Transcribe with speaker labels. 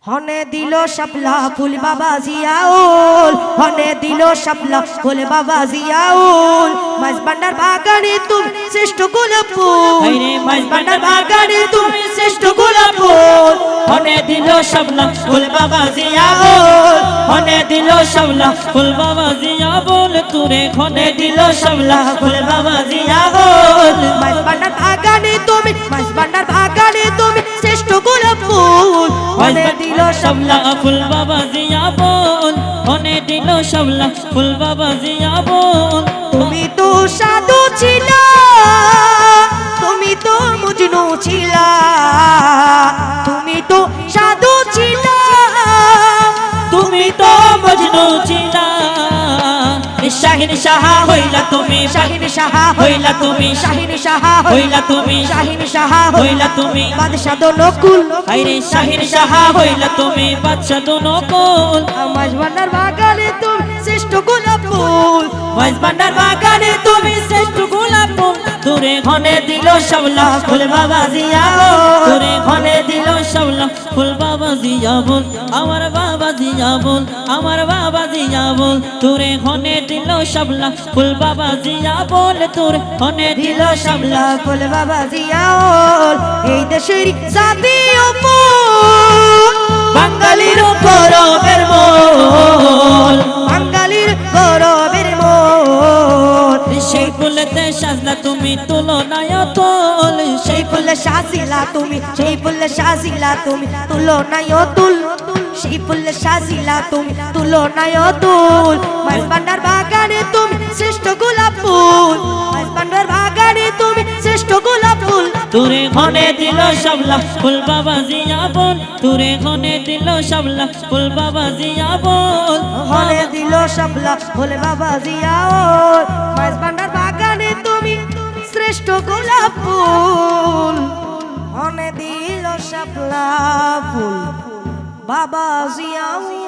Speaker 1: হনে দিল শাপলা ফুল বাবা জিয়াউল, হনে দিল শাপলা ফুল বাবা জিয়াউল। মাঝ ভান্ডার বাগানে তুমি শ্রেষ্ঠ গোলাপ ফুল, মাঝ ভান্ডার বাগানে তুমি শ্রেষ্ঠ গোলাপ ফুল।
Speaker 2: হনে দিল শাপলা ফুল বাবা জিয়াউল, হনে দিল শাপলা ফুল বাবা জিয়াউল। তুরে হনে দিল শাপলা ফুল বাবা জিয়াউল।
Speaker 1: মাঝ ভান্ডার বাগানে তুমি, মাঝ ভান্ডার বাগানে তুমি শ্রেষ্ঠ গোলাপ ফুল। হনে দিল
Speaker 2: শাপলা ফুল বাবা জিয়াউল, হনে দিল শাপলা ফুল বাবা জিয়াউল।
Speaker 1: তুমি তো সাধু ছিলা, তুমি তো মজনু ছিলা, তুমি তো সাধু ছিলা,
Speaker 2: তুমি তো মজনু ছিলা। শাহিন সাহা হইলা তুমি,
Speaker 1: শাহিন সাহা
Speaker 2: হইলা তুমি,
Speaker 1: শাহিন সাহা
Speaker 2: হইলা তুমি,
Speaker 1: শাহিন সাহা
Speaker 2: হইলা তুমি।
Speaker 1: বাদশা দো নকুল,
Speaker 2: আইরে শাহিন সাহা হইলা তুমি, বাদশা দো নকুল।
Speaker 1: মাঝ ভান্ডার বাগানে তুমি শ্রেষ্ঠ গোলাপ ফুল,
Speaker 2: মাঝ ভান্ডার বাগানে তুমি শ্রেষ্ঠ গোলাপ ফুল। তুরে ঘনে দিল শাপলা ফুল বাবা জিয়াউল, তুরে ঘনে দিল শাপলা ফুল বাবা জিয়াউল। আমার বাবা জিয়াউল, আমার বাবা জিয়াউল। তুরে ঘনে দিল শাপলা ফুল বাবা জিয়াউল, তুরে ঘনে দিল শাপলা।
Speaker 1: ফুল বাবা জিয়াউল। এই দেশের জাতীয় ফুল,
Speaker 2: বাঙালির গৌরবের মোল,
Speaker 1: বাঙালির গৌরবের মোল।
Speaker 2: সেই ফুলেতে সাজলা তুমি তুলনায় তোল,
Speaker 1: সেই ফুলে সাজিলা তুমি, সেই ফুলে সাজিলা তুমি তুলনায় তুল, সেই ফুলে সাজিলা তুমি তুলনায় তুল। মাঝ ভান্ডার বাগানে তুমি শ্রেষ্ঠ গোলাপ ফুল, মাঝ ভান্ডার বাগানে তুমি শ্রেষ্ঠ গোলাপ ফুল।
Speaker 2: তুরে ঘনে দিল শাপলা ফুল বাবা জিয়াউল, তুরে ঘনে দিল শাপলা ফুল বাবা জিয়াউল।
Speaker 1: হনে দিল শাপলা ফুল বাবা জিয়াউল। মাঝ ভান্ডার বাগানে তুমি শ্রেষ্ঠ গোলাপ ফুল, হনে দিল শাপলা ফুল বাবা জিয়াউল।